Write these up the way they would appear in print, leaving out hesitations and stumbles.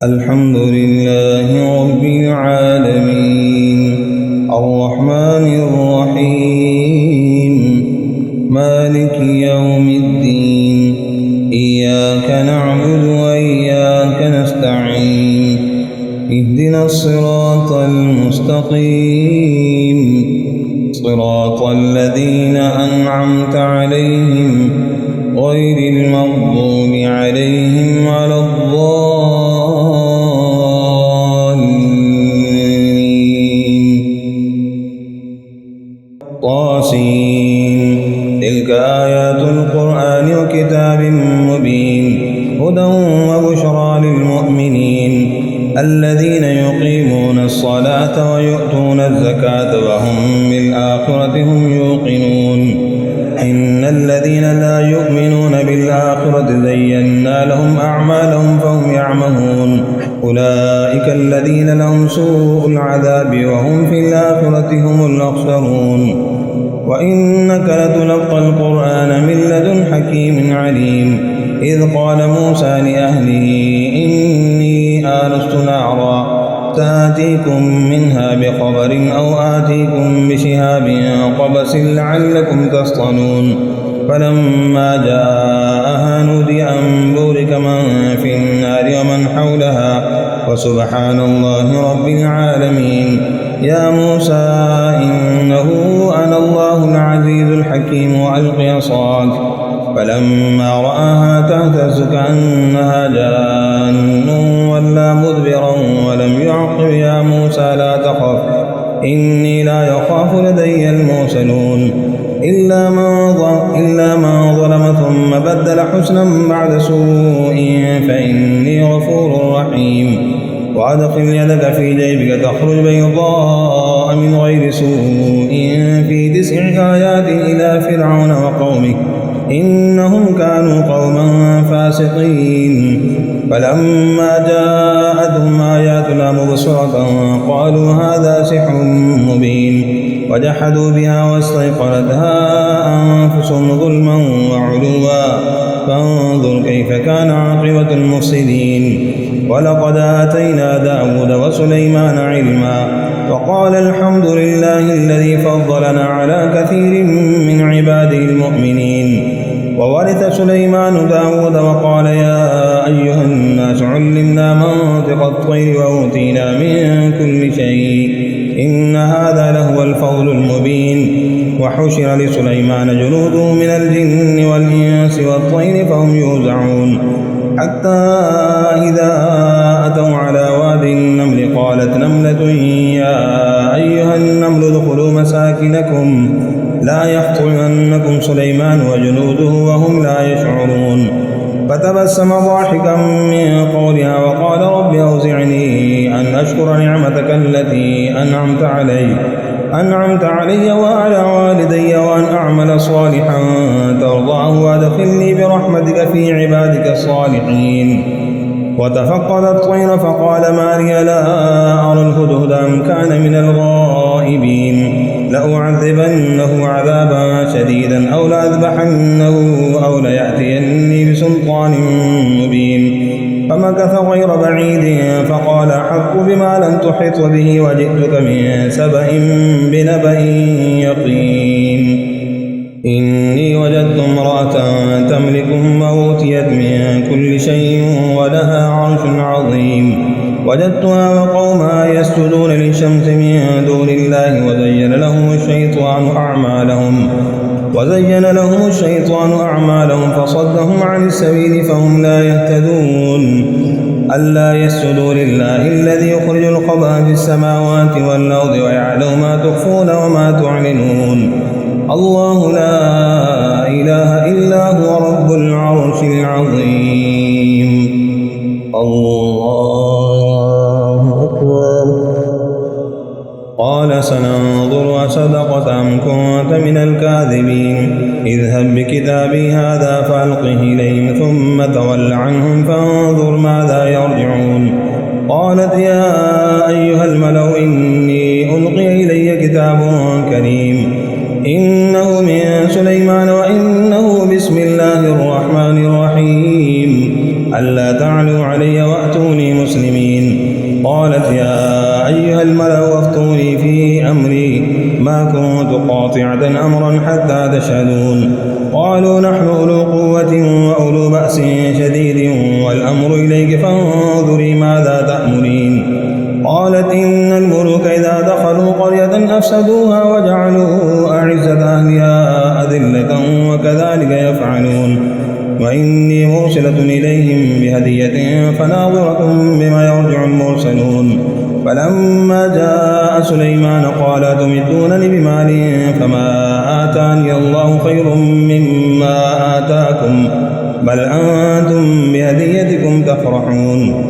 الحمد لله رب العالمين الرحمن الرحيم مالك يوم الدين إياك نعبد وإياك نستعين اهدنا الصراط المستقيم صراط الذين أنعمت عليهم غير المغضوب عليهم ولا الضالين. طاسين تلك آيات القرآن وكتاب مبين هدى وبشرى للمؤمنين الذين يقيمون الصلاة ويؤتون الزكاة وهم بالآخرة هم يوقنون إن الذين لا يؤمنون بالآخرة زينا لهم أعمالهم فهم يعمهون أولئك الذين لهم سوء العذاب وهم في الآخرة هم الأخسرون وإنك لتلقى القرآن من لدن حكيم عليم إذ قال موسى لأهله إني آنست نارا سآتيكم منها بخبر أو آتيكم بشهاب قبس لعلكم تصطلون فلما جاءها نودي أن بورك من في النار ومن حولها وسبحان الله رب العالمين يا موسى إنه أنا الله العزيز الحكيم وألق عصاك فلما رآها تهتز كأنها جان ولا مدبرا ولم يعقب يا موسى لا تخف إني لا يخاف لدي المرسلون إلا من ظلم ثم بدل حسنا بعد سوء فإني غفور رحيم وأدخل يدك في جيبك تخرج بيضاء من غير سوء في 9 آيات إلى فرعون وقومه إنهم كانوا قوما فاسقين فلما جاءتهم آياتنا مبصرة قالوا هذا سحر مبين وجحدوا بها واستيقنتها أنفسهم ظلما وعلوا فانظر كيف كان عاقبة المفسدين ولقد آتينا داود وسليمان علما وقال الحمد لله الذي فضلنا على كثير من عباده المؤمنين وورث سليمان داود وقال يا أيها الناس علمنا منطق الطير وأوتينا من كل شيء إن هذا لهو الفضل المبين وحشر لسليمان جنوده من الجن والإنس والطير فهم يوزعون حتى إذا أتوا على واد النمل قالت نملة يا أيها النمل ادخلوا مساكنكم لا يحطمنكم سليمان وجنوده وهم لا يشعرون فتبسم ضاحكا من قولها وقال رب أوزعني أن أشكر نعمتك التي أنعمت علي وعلى والدي وأن أعمل صالحا ترضاه وأدخلني برحمتك في عبادك الصالحين وتفقد الطير فقال ما لي لا أرى الهدهد أم كان من الغائبين لأعذبنه عذابا شديدا أو لأذبحنه أو ليأتيني بسلطان مبين فمكث غير بعيد فقال أحق بما لم تحط به وجئتك من سبأ بنبأ يقين إني وجدت امرأة تملكهم وأوتيت من كل شيء ولها عرش عظيم وجدتها وقومها يسجدون للشمس من دون الله وزين لهم الشيطان أعمالهم فصدهم عن السبيل فهم لا يهتدون ألا يسجدوا لله الذي يخرج الخبأ في السماوات والأرض ويعلم ما تخفون وما تعلنون الله لا إله إلا هو رب العرش العظيم الله أكبر قال سننظر أصدقت أم كنت من الكاذبين اذهب بكتابي هذا فألقه إليهم ثم تول عنهم فانظر ماذا يرجعون قالت يا أيها الملأ إني ألقي إلي كتاب كريم إنه من سليمان وإنه بسم الله الرحمن الرحيم ألا تعلوا علي وأتوني مسلمين. قالت يا أيها الملأ أفتوني في أمري ما كنت قاطعة أمرا حتى تشهدون. قالوا نحن أولو قوة وأولو بأس شديد والأمر إليك فانظري ماذا تأمرين. قالت إن الملوك إذا دخلوا قرية أفسدوها وجعلوا أعزة أهلها أذلة وكذلك يفعلون. وإني مرسلة إليهم بهدية فناظرة بما يرجع المرسلون. فلما جاء سليمان قال تمدونني بمال فما آتاني الله خير مما آتاكم بل أنتم بهديتكم تفرحون.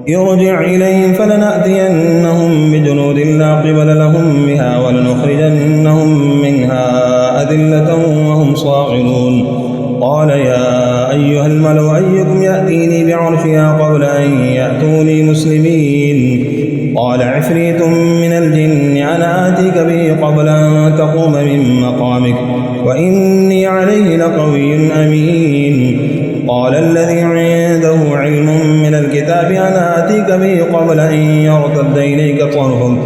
ارجع إليهم فلنأتينهم بجنود لا قبل لهم بها ولنخرجنهم منها أذلة وهم صاغرون. قال يا أيها الملأ أيكم يأتيني بعرشها قبل أن يأتوني مسلمين. قال عفريت من الجن أنا آتيك به قبل أن تقوم من مقامك وإني عليه لقوي أمين. قال الذي عنده علم من الكتاب أنا آتيك به قبل أن يرتد إليك طرفك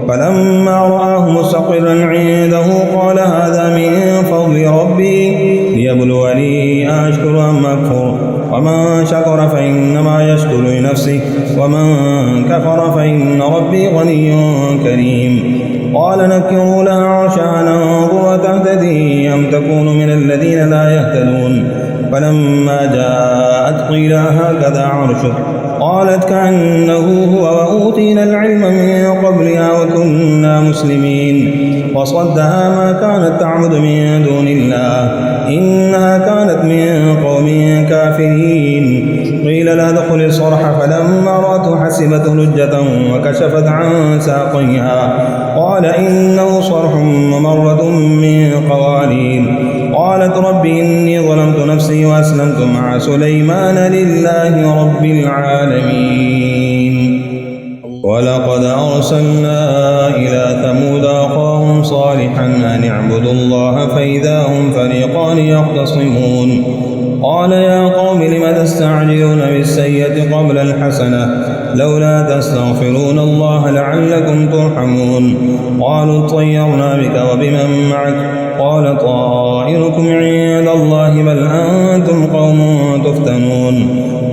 فلما رآه مستقرا عنده قال هذا من فضل ربي ليبلوني أشكر أم أكفر ومن شكر فإنما يشكر لنفسه ومن كفر فإن ربي غني كريم. قال نكروا لها عرشها ننظر تهتدي أم تكون من الذين لا يهتدون. فلما جاءت قيل هكذا عرشك قالت كأنه هو وأوتينا العلم من قبلها وكنا مسلمين. وصدها ما كانت تعبد من دون الله إنها كانت من قوم كافرين. قيل لها ادخل الصرح فلما رأته حسبته لجة وكشفت عن ساقيها قال إنه صرح ممرد من قوارير. قالت رب إني ظلمت نفسي وأسلمت مع سليمان لله رب العالمين. ولقد أرسلنا إلى ثمود أخاهم صالحا أن اعبدوا الله فإذا هم فريقان يختصمون. قال يا قوم لم تستعجلون بالسيئة قبل الحسنة لولا تستغفرون الله لعلكم ترحمون. قالوا اطيرنا بك وبمن معك قال طائركم عند الله بل أنتم قوم تفتنون.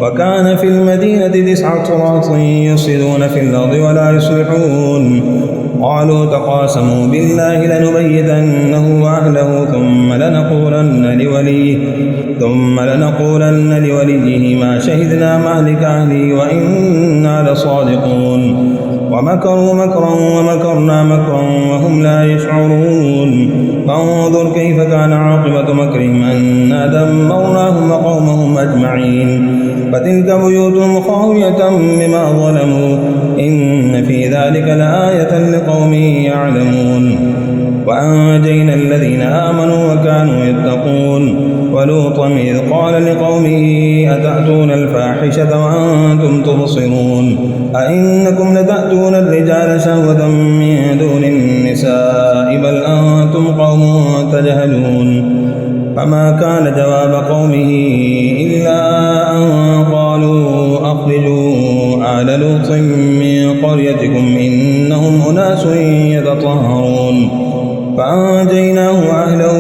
وكان في المدينة 9 رهط يفسدون في الأرض ولا يصلحون. قالوا تقاسموا بالله لنبيتنه وأهله ثم لنقولن لوليه ما شهدنا مهلك أهله وإنا لصادقون. ومكروا مكرا ومكرنا مكرا وهم لا يشعرون. فانظر كيف كان عاقبة مكرهم أنا دمرناهم وقومهم أجمعين. فتلك بيوتهم خاوية بما ظلموا إن في ذلك لآية لقوم يعلمون. وأنجينا الذين آمنوا وكانوا يتقون. ولوطا إذ قال لقومه أتأتون الفاحشة وأنتم تبصرون أئنكم لتأتون الرجال شهوة من دون النساء بل أنتم قوم تجهلون. فما كان جواب قومه إلا أن قالوا أخرجوا آل لوط من قريتكم إنهم أناس يتطهرون. فأنجيناه وأهله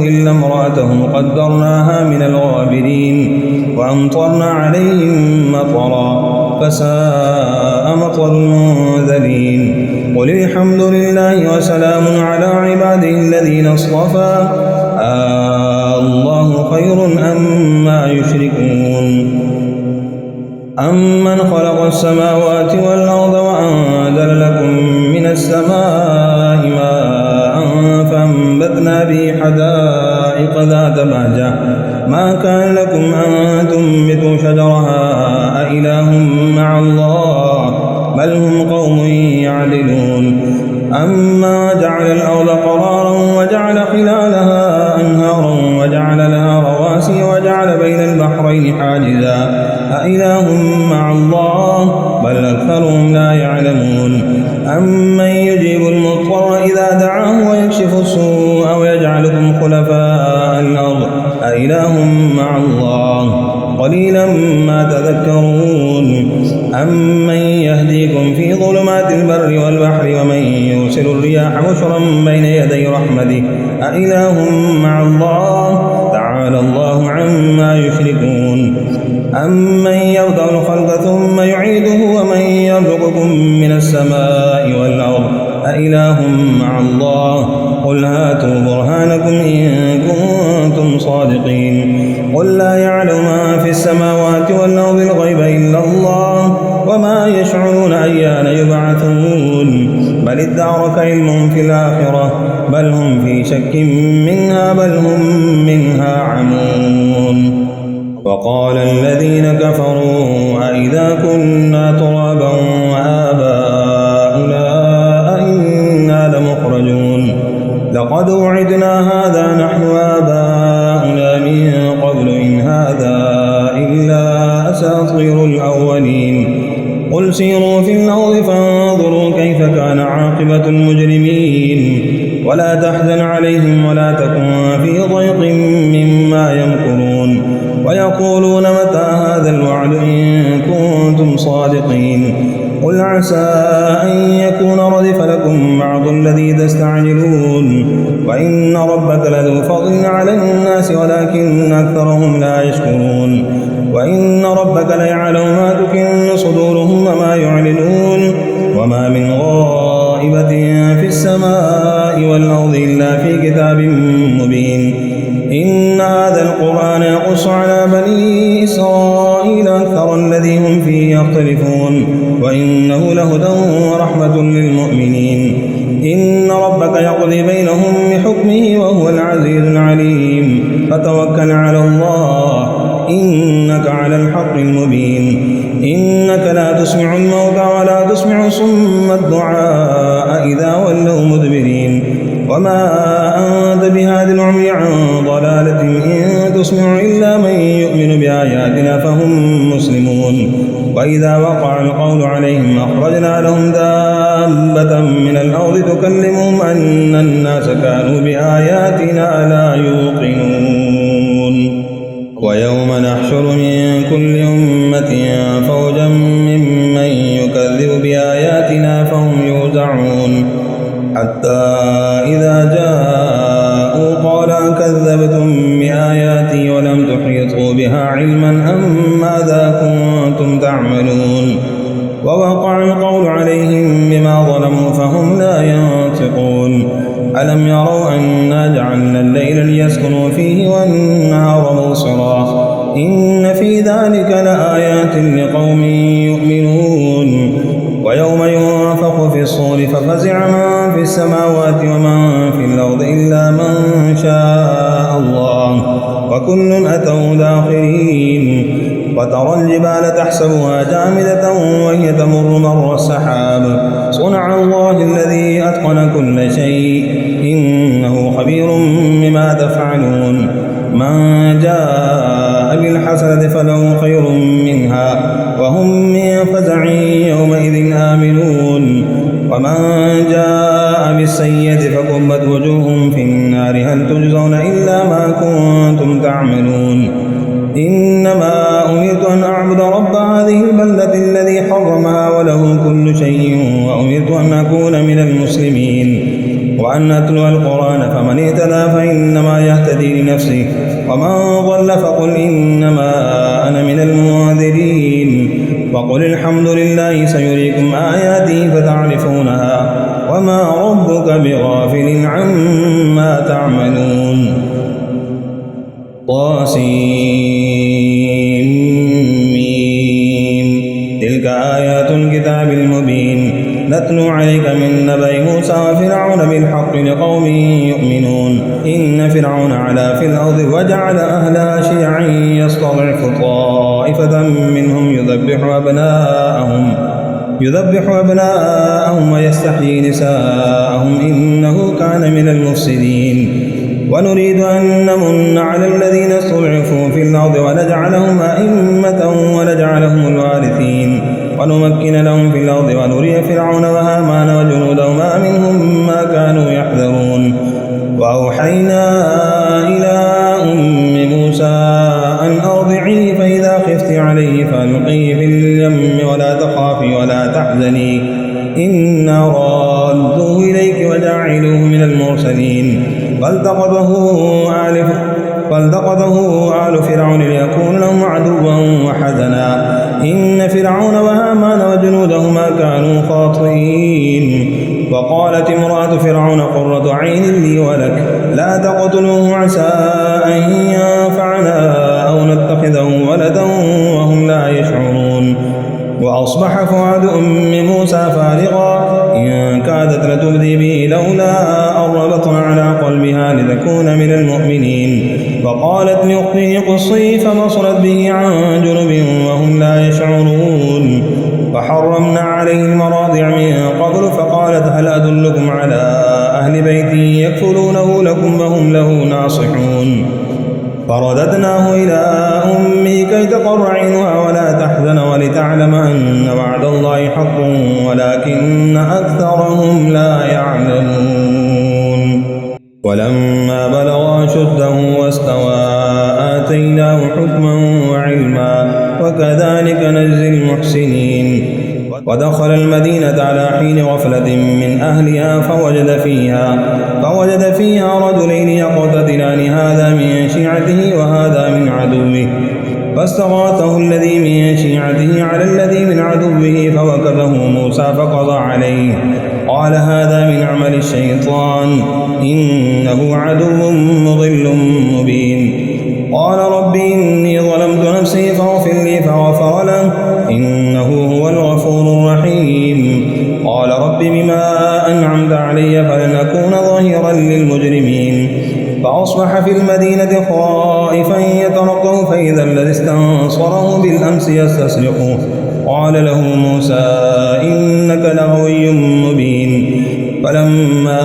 إلا امرأته قدرناها من الغابرين وأمطرنا عليهم مطرا فساء مطر المنذرين. قل الحمد لله وسلام على عباده الذين اصطفى الله خير أما يشركون. أمن خلق السماوات والأرض وأنزل لكم من السماء ماء فأنبتنا به حدائق ذات بهجة ما كان لكم أن تنبتوا شجرها أإله مع الله بل هم قوم يعدلون. أما جعل الأرض قرارا وجعل خلالها أنهارا وجعل لها رواسي وجعل بين البحرين حاجزا أإله مع الله بل أكثرهم لا يعلمون. أمن يجيب المضطر إذا دعاه ويكشف السوء ويجعلكم خلفاء الأرض أإله مع الله قليلا الرياح بشرا بين يدي رحمته أإله مع الله تعالى الله عما يشركون أمن يبدأ الخلق ثم يعيده ومن يرزقكم من السماء والأرض أإله مع الله قل هاتوا برهانكم إن كنتم صادقين قل لا يعلم ما في السماوات والأرض الغيب إلا الله وما يشعرون أيان يبعثون بل ادارك علمهم في الآخرة بل هم في شك منها بل هم منها عمون وقال الذين كفروا أئذا كنا ترابا وآباؤنا أئنا لمخرجون لقد وعدنا هذا نحن وآباؤنا من قبل إن هذا إلا أساطير الأولين قل سيروا في الأرض فانظروا كيف كان عاقبة المجرمين ولا تحزن عليهم ولا تكن في ضيق مما يمكرون ويقولون متى هذا الوعد إن كنتم صادقين قل عسى أن يكون ردف لكم بعض الذي تستعجلون وإن ربك لذو فضل على الناس ولكن أكثرهم لا يشكرون وإن ربك ليعلم ما تكن صدورهم وما يعلنون وما من غائبة في السماء والأرض إلا في كتاب مبين إن هذا القرآن يقص على بني إسرائيل أكثر الذي هم فيه يختلفون وإنه لهدى ورحمة للمؤمنين إن ربك يقضي بينهم بحكمه وهو العزيز العليم فتوكل على الله إنك على الحق المبين إنك لا تسمع الموتى ولا تسمع صم الدعاء إذا ولوا مدبرين وما أنت بهاد العمي عن ضلالة إن تسمع إلا من يؤمن بآياتنا فهم مسلمون وإذا وقع القول عليهم أخرجنا لهم دابة من الأرض تكلمهم أن الناس كانوا بآياتنا لا يوقنون ويوم نحشر من كل أمة فوجا ممن يكذب بآياتنا فهم يوزعون حتى إذا جاءوا قال كذبتم بآياتي ولم تحيطوا بها علما أم ماذا كنتم تعملون ووقع القول عليهم بما ظلموا فهم لا ينطقون ألم يروا أنا جعلنا الليل ليسكنوا فيه والنهار مبصرا إن في ذلك لآيات لقوم يؤمنون ويوم ينفخ في الصور ففزع من في السماوات ومن في الأرض إلا من شاء الله وكل أتوا داخرين وترى الجبال تحسبها جامدة وهي تمر مر السحاب صنع الله الذي أتقن كل شيء إنه خبير بما تفعلون من جاء بالحسنة فله خير منها وهم من فزع يومئذ آمنون ومن جاء بالسيئة فكبت وجوههم في النار هل تجزون إلا ما كنتم تعملون إنما أمرت أن أعبد رب هذه البلدة الذي حرمها وله كل شيء وأمرت أن أكون من المسلمين وأن أتلو القرآن فمن اهتدى فإنما يهتدي لنفسه ومن ضل فقل إنما أنا من المنذرين وقل الحمد لله سيريكم آياته فتعرفونها وما ربك بغافل عما تعملون طاسيم تلك آيات الكتاب المبين نتلو عليك من نبأ موسى وفرعون بالحق لقوم يؤمنون إن فرعون علا في الأرض وجعل أهلها شيعا يستضعف طائفة منهم يذبح أبناءهم ويستحيي نساءهم إنه كان من المفسدين ونريد أن نمن على الذين استضعفوا في الأرض ونجعلهم أئمة ونجعلهم الوارثين ونمكن لهم في الأرض ونري فرعون وهامان وجنودهما منهم ما كانوا يحذرون وأوحينا إلى أم موسى أن أرضعيه فإذا خفت عليه فألقيه في اليم ولا تخافي ولا تحزني إنا رادوه إليك وجاعلوه جاعلوه من المرسلين فالتقطه آل فرعون ليكون لهم عدوا وحزنا إن فرعون وهامان وجنودهما كانوا خاطئين. وقالت امرأة فرعون قرة عين لي ولك لا تقتلوه عسى أن ينفعنا أو نتخذه ولدا وهم لا يشعرون. وأصبح فؤاد أم موسى فارغا إن كادت لتبدي به لولا أن ربطنا على قلبها لتكون من المؤمنين. وقالت لأخته قصي فبصرت به عن جنب وهم لا يشعرون. وحرمنا عليه المراضع من قبل فقالت هل أدلكم على أهل بيت يكفلونه لكم وهم له ناصحون. فرددناه إلى أمه كي تقر عينها ولا تحزن ولتعلم أن وعد الله حق ولكن أكثرهم لا يعلمون. ولما بلغ أشده واستوى آتيناه حكما وعلما وكذلك نجزي المحسنين. ودخل المدينة على حين غفلة من أهلها فوجد فيها رجلين يقتتلان هذا من شيعته وهذا من عدوه فاستغاثه الذي من شيعته على الذي من عدوه فوكزه موسى فقضى عليه قال هذا من عمل الشيطان إنه عدو مضل مبين. قال رب إني ظلمت نفسي فاغفر لي فغفر له إنه هو الغفور الرحيم. قال رب بما أنعمت علي فلن أكون ظهيرا للمجرمين. فأصبح في المدينة خائفا يترقب فإذا الذي استنصره بالأمس يستصرخه قال له موسى إنك لغوي مبين. فلما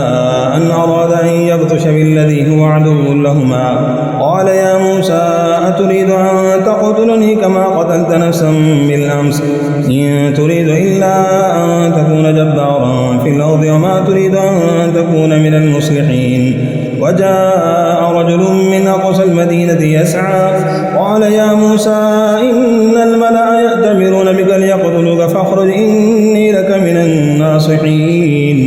أن أراد أن يبطش بالذي هو عدو لهما قال يا موسى أتريد أن تقتلني كما قتلت نفسا بالأمس إن تريد إلا أن تكون جبارا في الأرض وما تريد أن تكون من المصلحين. وجاء رجل من أقصى المدينة يسعى قال يا موسى إن الملأ يأتمرون بك ليقتلوك فاخرج إني لك من الناصحين.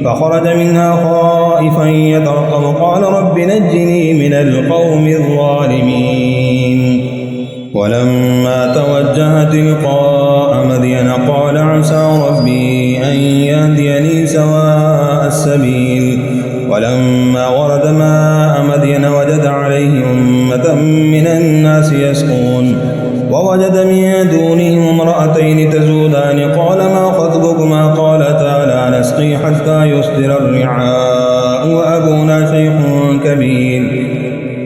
فخرج منها خائفا يترقب قال رب نجني من القوم الظالمين. ولما توجه تلقاء مدين قال عسى ربي أن يهديني سواء السبيل. ولما ورد ماء مدين وجد عليه أمة من الناس يسقون ووجد من دونهم امرأتين تزودان قال ما خطبكما قالتا لا نسقي حتى يصدر الرعاء وأبونا شيخ كبير.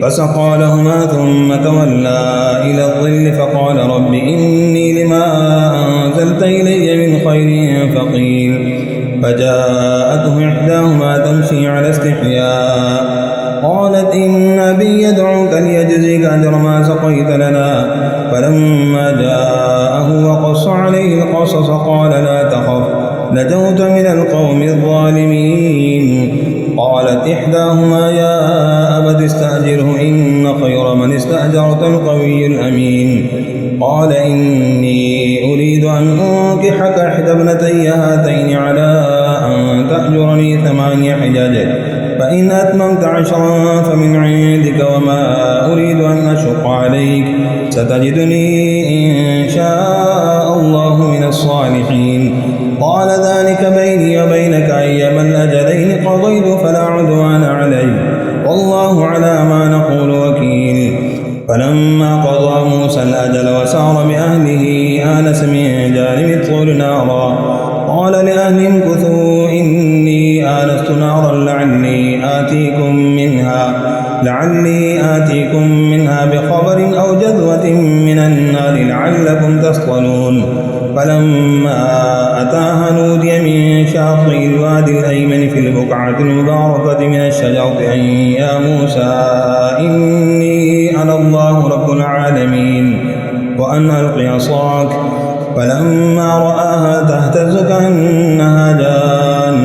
فسقى لهما ثم تولى إلى الظل فقال رب إني لما أنزلت إلي من خير فقير. فجاءته إحداهما تمشي على استحياء قالت إن أبي يدعوك ليجزيك أجر ما سقيت لنا. فلما جاءه وقص عليه القصص قال لا تخف نجوت من القوم الظالمين. قالت إحداهما يا أبت استأجره إن خير من استأجرت القوي الأمين. قال إني أريد أن أنكحك إحدى ابنتي هاتين على أن تأجرني 8 حجج فإن أتممت 10 فمن عندك وما أريد أن أشق عليك ستجدني إن شاء الله من الصالحين. قال ذلك بيني وبينك أيما الأجلين قضيت فلا عدوان علي والله على ما نقول وكيل. فلما قضى موسى الأجل وسار بأهله آنس من جانب الطور نارا قال لأهلهم امكثوا إني آنست نارا لعلي آتيكم منها بخبر أو جذوة من النار لعلكم تصطلون. فلما أتاها نودي من شاطئ الوادي الأيمن في البقعة المباركة من الشجرة أن يا موسى إني أنا الله رب العالمين وأن ألق عصاك. فلما رآها تهتز كأنها جان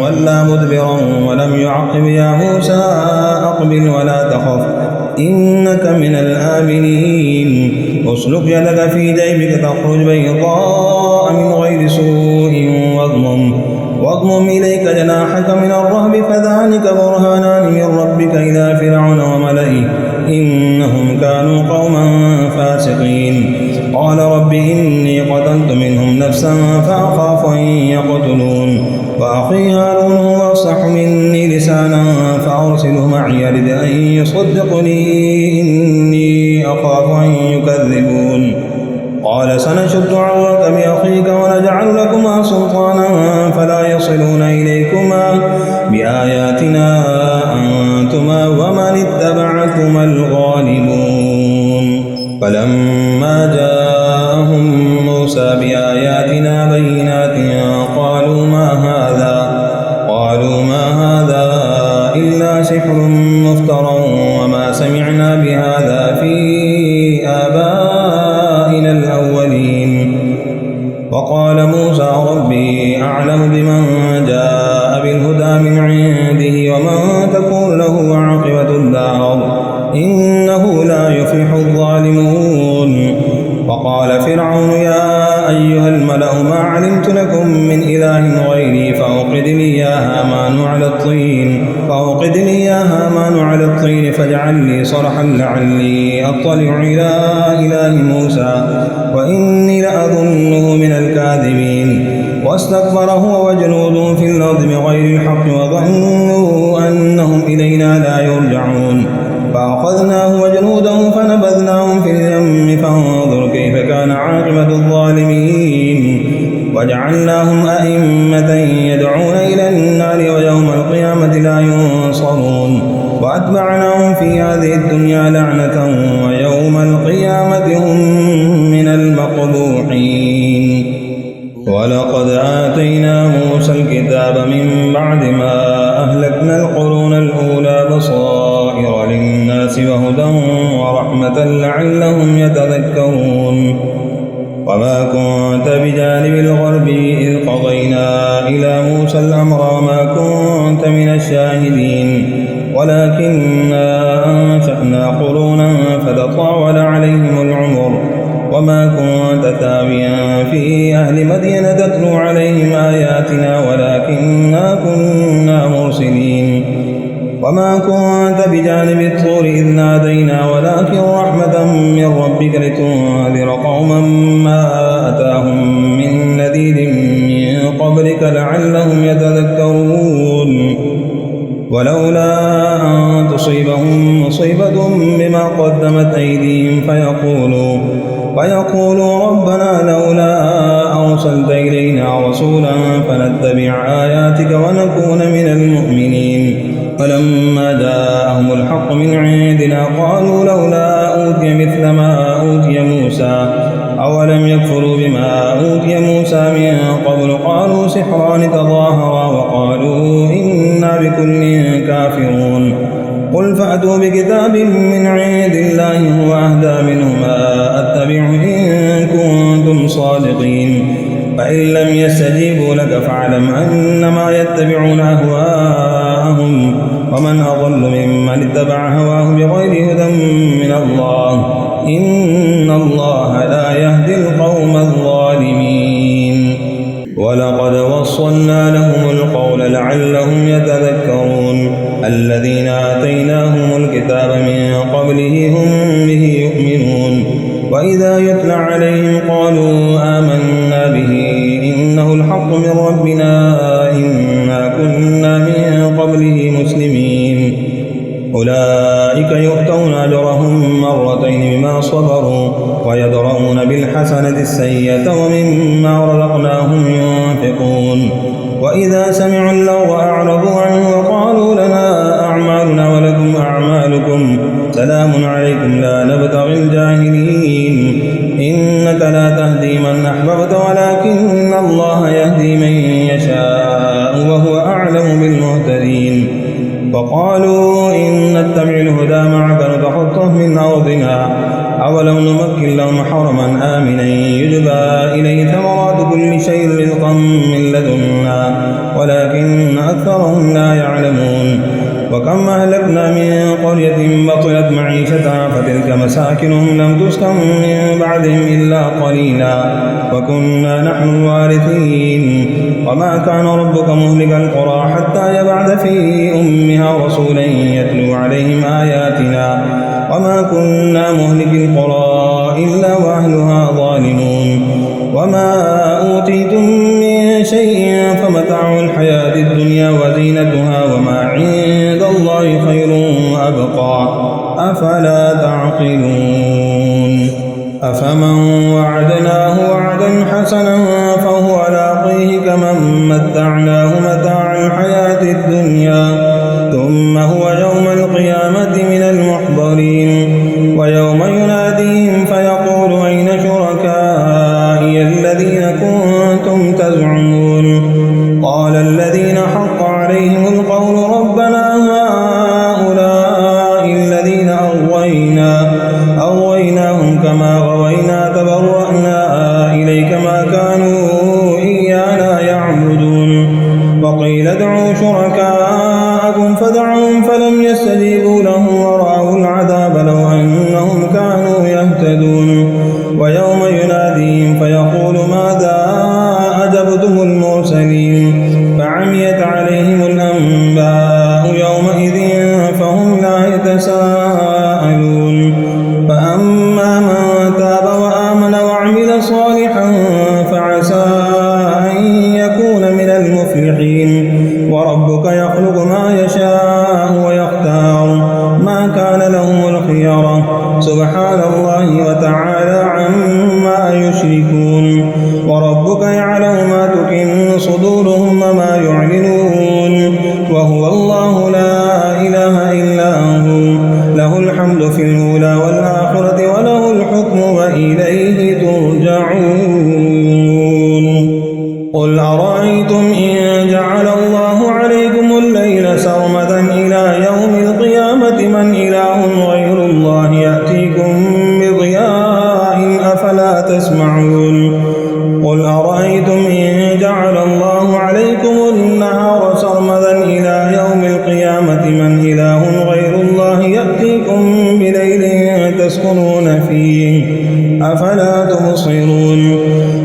ولا مدبرا ولم يعقب يا موسى أقبل ولا تخف إنك من الآمنين. اسلك يدك في جيبك تخرج بيضاء من غير سوء واضمم إليك جناحك من الرهب فذلك برهانان من ربك إلى فرعون وملئه إنهم كانوا قوما فاسقين قال رب إني قتلت منهم نفسا فأخاف أن يقتلون وأخي هارون هو أفصح مني لسانا فأرسله معي يرد أن يصدقني إني أخاف أن يكذبون قال سنشد عضدك بأخيك ونجعل لكما سلطانا فلا يصلون إليكما بآياتنا أنتما ومن اتبعكما الغالبون فلما جاءهم موسى بآياتنا بينات قالوا ما هذا إلا سحر مفترى وما سمعنا بهذا في آبائنا الأولين وقال موسى ربي أعلم بمن جاء بالهدى من عنده ومن تكون له عاقبة الدار إنه لا يفلح الظالمون وقال فرعون يا أيها الملأ ما علمت لكم من إله غيري فأوقد لي يا هامان على الطين فاجعل لي صرحا لعلي أطلع إلى إله موسى وإني لأظنه من الكاذبين واستكبر هو وجنوده في الأرض بغير الحق وظنوا أنهم إلينا لا يرجعون فأخذناه وجنوده فنبذناهم في اليم فانظر كيف كان عاقبة الظالمين وجعلناهم أئمة يدعون إلى النار ويوم القيامة لا ينصرون وأتبعناهم في هذه الدنيا لعنة ويوم القيامة هم من المقبوحين ولقد آتينا موسى الكتاب من بعد ما أهلكنا القرون الأولى بصائر للناس وهدى ورحمة لعلهم يتذكرون وما كنت بجانب الغرب إذ قضينا إلى موسى الأمر وما كنت من الشاهدين ولكننا أنشأنا قرونا فتطاول عليهم العمر وما كنت ثاويا في أهل مدين تتلو عليهم آياتنا ولكننا كنا مرسلين وما كنت بجانب الطور إذ نادينا ولكن رحمة من ربك لتنذر قوما ما أتاهم من نذير من قبلك لعلهم يتذكرون ولولا أن تصيبهم مصيبة بما قدمت أيديهم فيقولوا ربنا لولا أرسلت إلينا رسولا فنتبع آياتك ونكون من المؤمنين فلما جاءهم الحق من عندنا قالوا لولا أوتي مثل ما أوتي موسى أولم يكفروا بما أوتي موسى من قبل قالوا سحران تظاهرا وقالوا إنا بكل كافرون قل فأتوا بكتاب من عند الله هو أهدى منهما أتبعه إن كنتم صادقين فإن لم يستجيبوا لك فاعلم أنما يتبعون أهواءهم ومن أضل ممن اتبع هواه بغير هدى من الله إن الله لا يهدي القوم الظالمين ولقد وصلنا لهم القول لعلهم يتذكرون الذين آتيناهم الكتاب من قبله هم به يؤمنون وإذا يتلى عليهم قالوا آمنا به إنه الحق من ربنا إنا كنا من قبله مسلمين أولئك يؤتون أجرهم مرتين بما صبروا ويدرؤون بالحسنة السيئة ومما رزقناهم ينفقون وإذا سمعوا اللغو أعرضوا عنه وقالوا لنا أعمالنا ولكم أعمالكم سلام عليكم لا نبتغي الجاهلين إنك لا تهدي من أحببت ولكن الله يهدي من يشاء وهو أعلم بالمهتدين وقالوا إن نتبع الهدى معك نتخطف من أرضنا أولم نمكن لهم حرما آمنا يجبى إليه ثمرات كل شيء رزقا من لدنا ولكن أكثرهم لا يعلمون وكم أهلكنا من قرية بطلت معيشتها فتلك مساكنهم لم تسكن من بعدهم إلا قليلا وكنا نحن الوارثين وما كان ربك مهلك القرى حتى يبعث في أمها رسولا يتلو عليهم آياتنا وما كنا مهلك القرى إلا وأهلها ظالمون وما أوتيتم من شيء فمتاع الحياة الدنيا وزينتها وما عند الله خير وأبقى أفلا تعقلون أفمن وعدناه وعدا حسنا فهو لاقيه كمن متعناه متاع الحياة الدنيا ثم هو يوم القيامة من المحضرين ويوم يناديهم فيقول أين شركائي الذين كنتم تزعمون قال الذين حق عليهم القول ربنا هؤلاء الذين أغويناهم كما غوينا تبرأنا إليك ما كانوا إيانا يعبدون وقيل ادعوا شركاءكم فدعوهم فلم يستجيبوا لهم ورأوا العذاب لو أنهم كانوا يهتدون ويوم يناديهم فيقول ماذا أجبتم المرسلين فعميت عليهم الأنباء يومئذ فهم لا يتساءلون فأما من تاب وآمن وعمل صالحا فعسى أن يكون من المفلحين وربك يخلق ما يشاء ويختار ما كان لهم الخيرة سبحان الله وتعالى عما يشركون وربك يعلم ما تكن صدورهم وما يعلنون وهو الله لا إله إلا هو له الحمد في الأولى والآخرة وله الحكم وإليه ترجعون قل أرأيتم إن جعل الله عليكم الليل سرمدا إلى يوم القيامة من إله غير الله يأتيكم بضياء أفلا تسمعون قل أرأيتم إن جعل الله عليكم النهار سرمدا إلى يوم القيامة من إله غير الله يأتيكم بليل تسكنون فيه أفلا تبصرون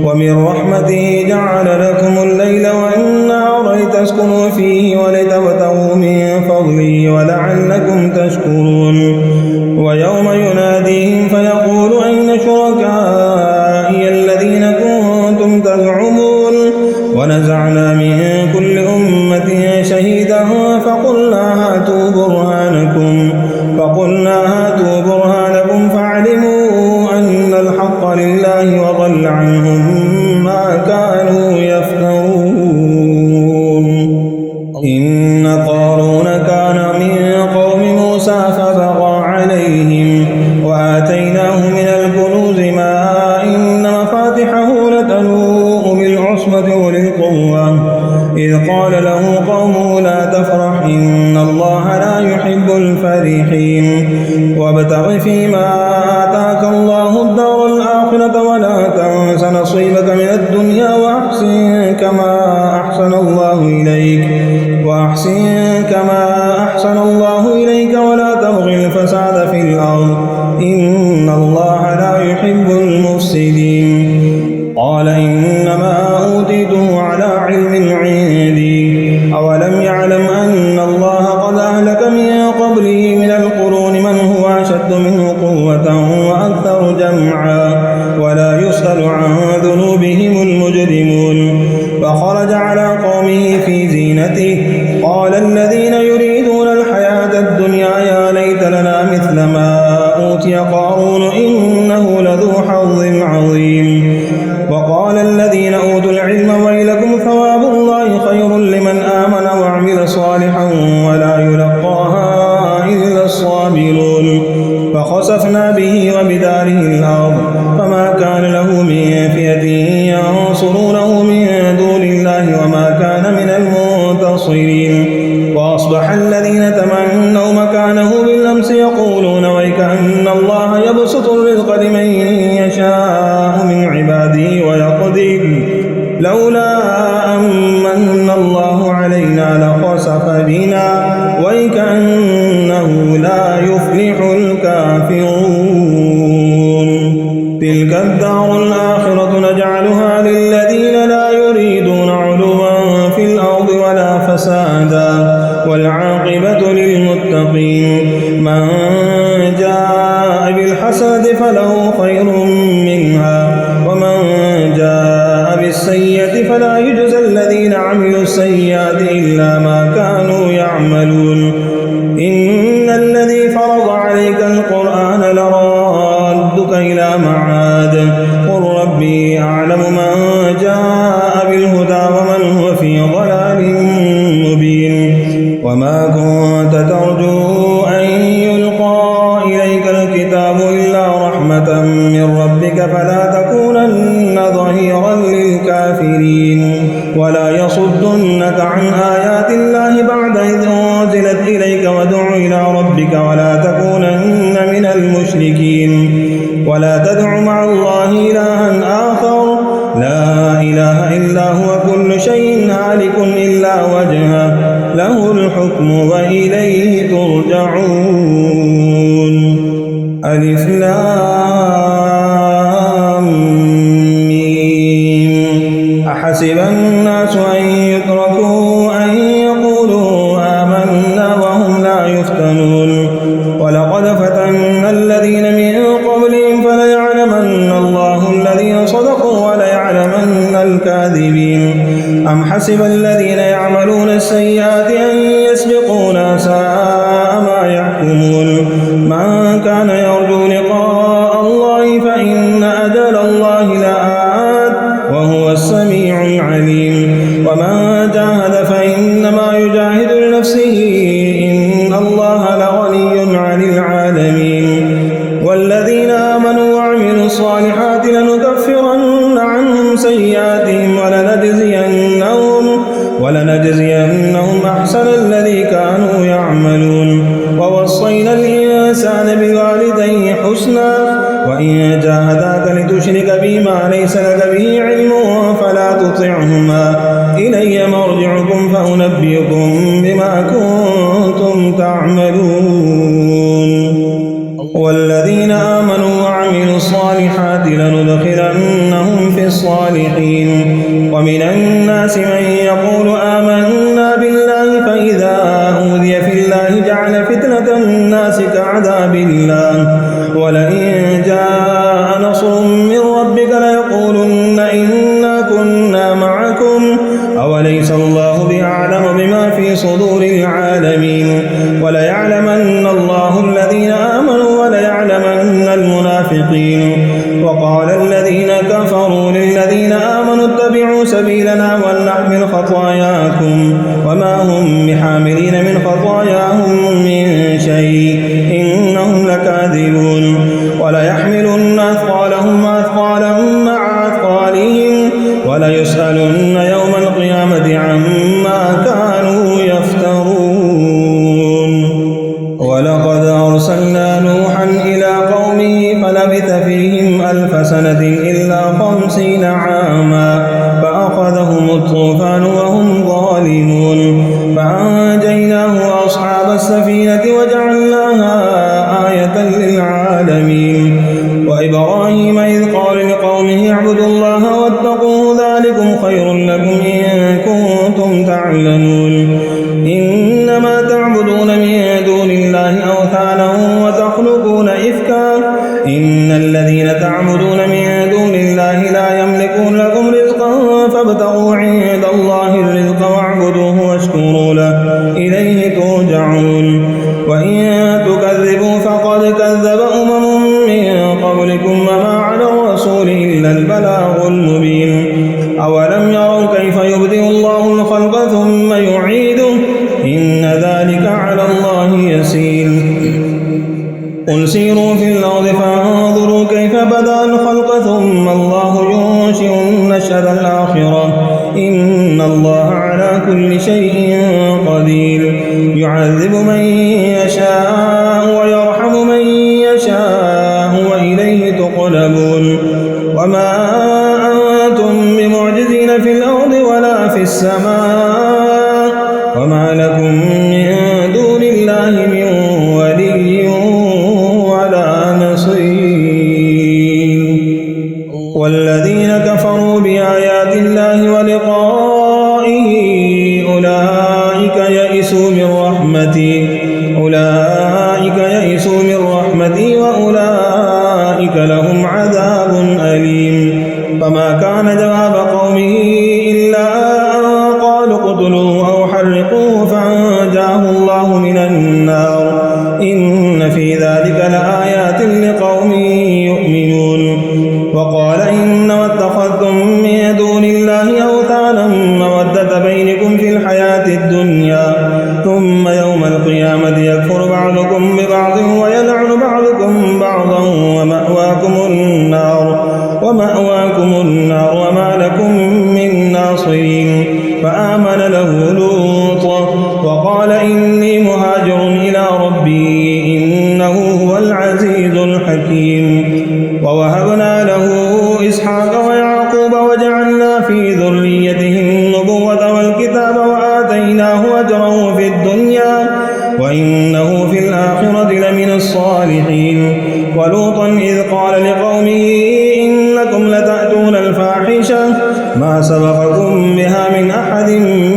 ومن رحمته جعل لكم الليل والنهار لتسكنوا فيه ولتبتغوا من فضله ولعلكم تشكرون ويوم يناديهم فيقول أين شركائي الذين كنتم تزعمون ونزعنا من كل أمة شهيدا فقلنا هاتوا برهانكم فاعلموا أن الحق لله وضل عنهم ما كانوا يفترون إن قارون كان من قوم موسى فبغى عليهم وآتيناه من الكنوز ما إن مفاتحه لتنوء بالعصبة أولي القوة إذ قال له قومه لا تفرح إن الله لا يحب الفرحين وابتغ فيما آتاك الله الدار الآخرة ولا تنس نصيبك من الدنيا وأحسن كما أحسن الله إليك ولا تبغ الفساد في الأرض إن الله لا يحب المفسدين قال إنما أوتيته على علم عندي أولم يعلم أن الله قد أهلك من قبله من القرون من هو أشد منه قوة وأكثر جمعا ولا يسأل عن ذنوبهم المجرمون فخرج على قومه في زينته قال الذين يريدون الحياة الدنيا يا ليت لنا مثل ما أوتي قارون إنه لذو حظ عظيم وقال الذين أوتوا العلم ويلكم ثواب الله خير لمن آمن وعمل صالحا ولا يلقاها إلا الصابرون فخسفنا به وبداره الأرض فما كان له من فئة ينصرونه من دون الله وما كان من المنتصرين وأصبح الذين تمنوا مكانه بالأمس يقولون ويكأن الله يبسط الرزق لمن يشاء من عباده ويقدر لولا أمن الله علينا لخسف بنا ويكأن والعاقبة للمتقين. من جاء بالحسنة فله خير منها ومن جاء بالسيئة فلا يجزى الذين عملوا السيئات إلا ما كانوا يعملون. إن الذي فرض عليك القرآن لرادك إلى معاد قل ربي أعلم من جاء بالهدى ومن هو في ضلال مبين. وما كنت ترجو أن يلقى إليك الكتاب إلا رحمة من ربك فلا تكونن ظهيرا للكافرين ولا يصدنك عن آيات الله بعد إذ أنزلت إليك وادع إلى ربك ولا تكونن من المشركين. ولا تدع مع الله إلها آخر لا إله إلا هو كل شيء هالك إلا وجهه له الحكم وإليه ترجعون. ألف لام ميم. أحسب الناس أن يتركوا أن يقولوا آمنا وهم لا يفتنون. ولقد فتنا الذين من قبلهم فليعلمن الله الذين صدقوا وليعلمن الكاذبين. أم حسب الذين يعملون السيئات أن يسبقونا ساء ما يحكمون. من كان يرجو لقاء الله فإن أجل الله لآت وهو السميع العليم. ومن جاهد فإنما يجاهد لنفسه إن الله لغني عن العالمين. والذين آمنوا وعملوا الصالحات لنكفرن عنهم سيئاتهم ولنجزينهم أحسن الذي كانوا يعملون. ووصينا الإنسان بوالديه حسنا وإن جاهداك لتشرك بما ليس لك به علم فلا تطعهما إلي مرجعكم فأنبئكم بما كنتم تعملون. والذين آمنوا وعملوا الصالحات لندخلنهم في الصالحين. ومن الناس من يقول آمنا بالله فإذا أوذي في الله جعل فتنة الناس كعذاب الله ولئن جاء نصر من ربك ليقولن إنا كنا معكم أوليس الله بأعلم بما في صدور العالمين. وليعلمن الله الذين آمنوا وليعلمن المنافقين. وقال الذين كفروا للذين آمنوا اتبعوا سبيلنا ولنحمل خطاياكم وما هم بحاملين من خطاياهم من شيء إنهم لكاذبون. وليحملن أثقالهم وأثقالا مع أثقالهم وليسألن يوم القيامة عما كانوا يفترون. ولقد أرسلنا نوحا إلى قومه فلبث فيهم 1000 سنة إلا 50 عاما فأخذهم الطوفان وهم ظالمون. فأنجيناه وأصحاب السفينة وجعلناها آية للعالمين. وإبراهيم إذ قال لقومه اعبدوا الله واتقوه ذلكم خير لكم إن كنتم تعلمون. إنما تعبدون من دون الله أوثانا وتخلقون إفكا إن الذين تعبدون من دون الله لا يملكون لكم رزقا فابتغوا عند الله الرزق واعبدوه واشكروا له إليه ترجعون. وإن تكذبوا فقد كذب من قبلكم وما على الرسول إلا البلاغ المبين. أولم يروا كيف يبدئ الله الخلق ثم يعيده إن ذلك على الله يسير. قل سيروا في الأرض فانظروا كيف بدأ الخلق ثم الله ينشئ النشأة الآخرة إن الله على كل شيء قدير. يعذب من يشاء ويرحم من يشاء وإليه تقلبون. وما أنتم بمعجزين في الأرض ولا في السماء وما لكم من دون الله من ولي ولا نصير. والذين كفروا بآيات الله ولقائه أولئك يئسوا من رحمته رحمتي أولئك يئسوا من رحمتي وأولئك لهم عذاب أليم. فما كان جواب قومه إلا أن قالوا اقتلوه أو حرقوه فأنجاه الله من النار إن في ذلك لآيات لقوم يؤمنون. وقال إنما اتخذتم من دون الله أوثانا مودة بينكم في الحياة الدنيا ثم يوم القيامة يكفر بعضكم ببعض ويلعن بعضكم بعضا ومأواكم النار وما لكم من ناصرين. فآمن له لوط وقال إني مهاجر إلى ربي إنه هو العزيز الحكيم. ووهبنا له إسحاق ويعقوب وجعلنا في ذريته النبوة والكتاب وآتيناه أجره في الدنيا وإنه في الآخرة لمن الصالحين. ولوطا إذ قال لقومه إنكم لتأتون الفاحشة ما سبقكم بها من أحد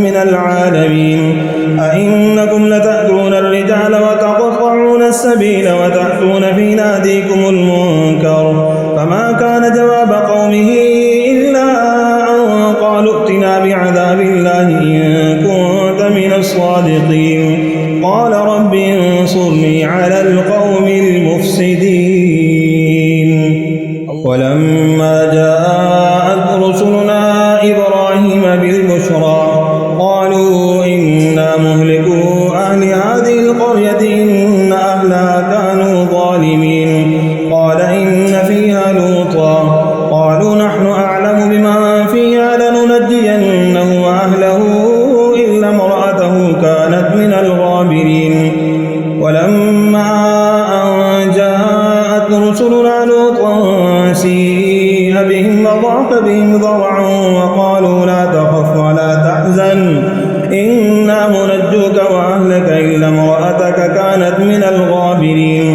من العالمين أئنكم لتأتون الرجال وتقطعون السبيل وتأتون في ناديكم المنكر. فما كان جواب قومه إلا أن قالوا ائتنا بعذاب الله إن كنت من الصادقين. قال رب انصرني على القوم المفسدين. ولما جاءت رسلنا إبراهيم بالبشرى قالوا إنا مهلكو أهل هذه القرية إن أهلها كانوا ظالمين. قال إن فيها لوطا قالوا نحن أعلم بما فيها لننجينه وأهله إلا امرأته كانت من الغابرين. ولما أن جاءت رسلنا لوطا سيء بهم وضاق بهم ذرعا وقالوا لا تخف ولا تحزن إنا منجوك وأهلك إلا امرأتك كانت من الغابرين.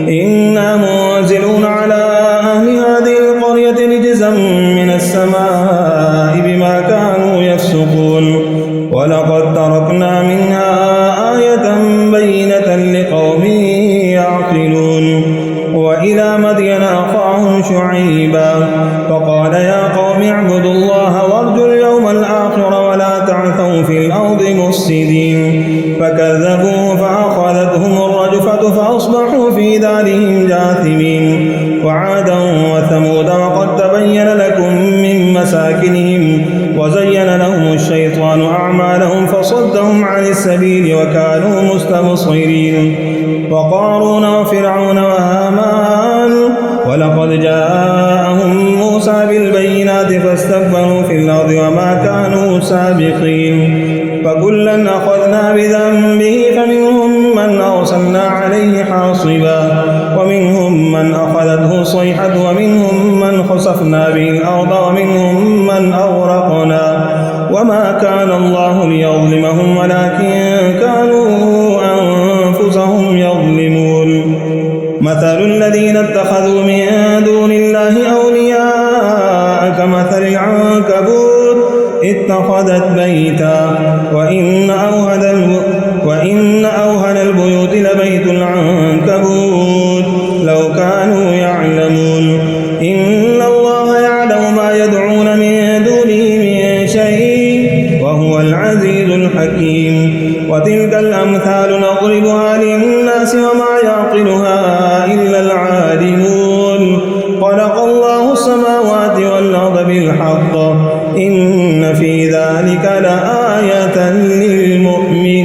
إنا منزلون على أهل هذه القرية رجزا من السماء بما كانوا يفسقون. ولقد تركنا منها آية بينة لقوم يعقلون. وإلى مدين أخاهم شعيبا فقال يا قوم اعبدوا الله وارجوا اليوم الآخر ولا تعثوا في الأرض مفسدين. فكذبوه فأخذتهم الرجفة فأصبحوا في دارهم جاثمين. وعادا وثمود وقد تبين لكم من مساكنهم وزين لهم الشيطان أعمالهم فصدهم عن السبيل وكانوا مستبصرين. وقارون وفرعون وهامان ولقد جاءهم موسى بالبينات فاستكبروا في الأرض وما كانوا سابقين. فكلا أخذنا بذنبه فمنهم من أرسلنا عليه حاصبا ومنهم من أخذته صيحة ومنهم من خسفنا به الأرض ومنهم من أغرقنا. وما كان الله ليظلمهم ولكن كانوا أنفسهم يظلمون. مثل الذين اتخذوا من دون الله أولياء كمثل العنكبوت اتخذت بيتا وإن أوهن البيوت لبيت العنكبوت لو كانوا يعلمون. إن الله يعلم ما يدعون من دونه من شيء وهو العزيز الحكيم. وتلك الأمثال نضربها للناس وما يعقلها إلا العالمون. خلق الله السماوات والأرض بالحق إن في ذلك لآية للمؤمنين.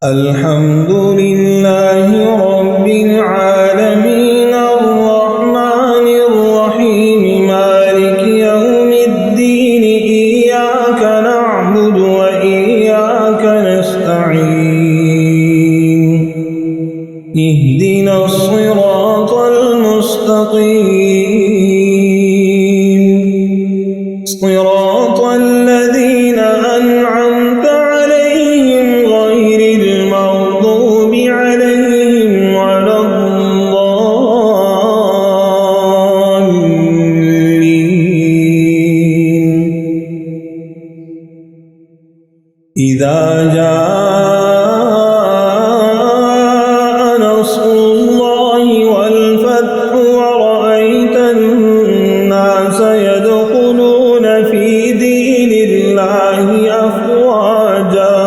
الحمد لله رب العالمين الرحمن الرحيم مالك يوم الدين إياك نعبد وإياك نستعين اهدنا الصراط المستقيم صراط الذين أنعمت عليهم غير المغضوب عليهم ولا الضالين. إذا جاء نصر الله والفتح ورأيت الناس يدخلون في دين الله أفواجا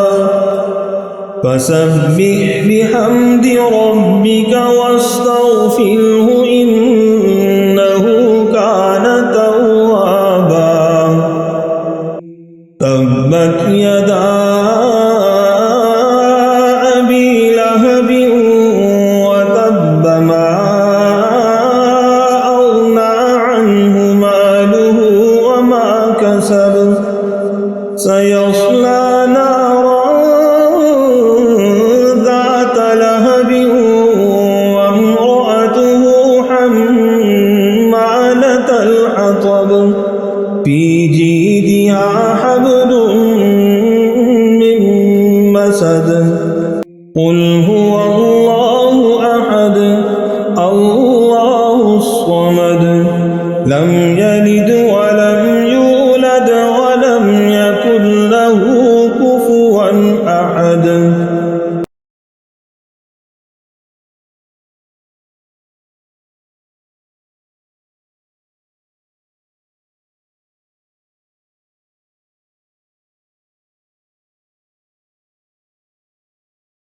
فسبح بحمد ربك واستغفره إنه كان توابا تبت يدا أبي لهب وتب ما أغنى عنه ماله وما كسب سيصلى نارا ذات لهب وامرأته حمالة الحطب في جيدها حبل من مسد قل هو الله أحد الله الصمد لم